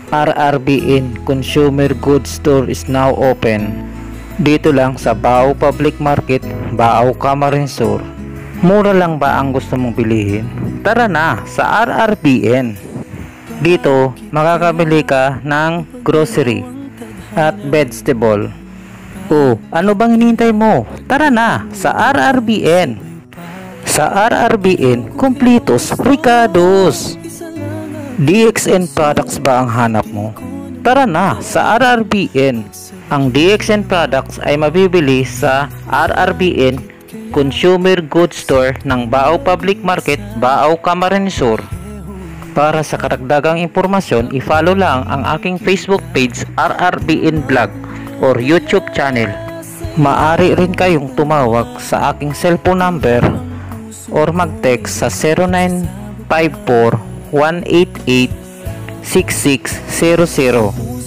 RRBN Consumer Goods Store is now open. Dito lang sa Bao Public Market, Bao Camarines Sur. Mura lang ba ang gusto mong bilihin? Tara na sa RRBN. Dito makakabili ka ng grocery at vegetable. Ano bang hinihintay mo? Tara na sa RRBN. Sa RRBN, kumpletos, ricados. DXN products ba ang hanap mo? Tara na sa RRBN. Ang DXN products ay mabibili sa RRBN Consumer Goods Store ng Bao Public Market, Bao Camarines Sur. Para sa karagdagang impormasyon, i-follow lang ang aking Facebook page RRBN Vlog or YouTube channel. Maaari rin kayong tumawag sa aking cellphone number or mag-text sa 0954-188-6600.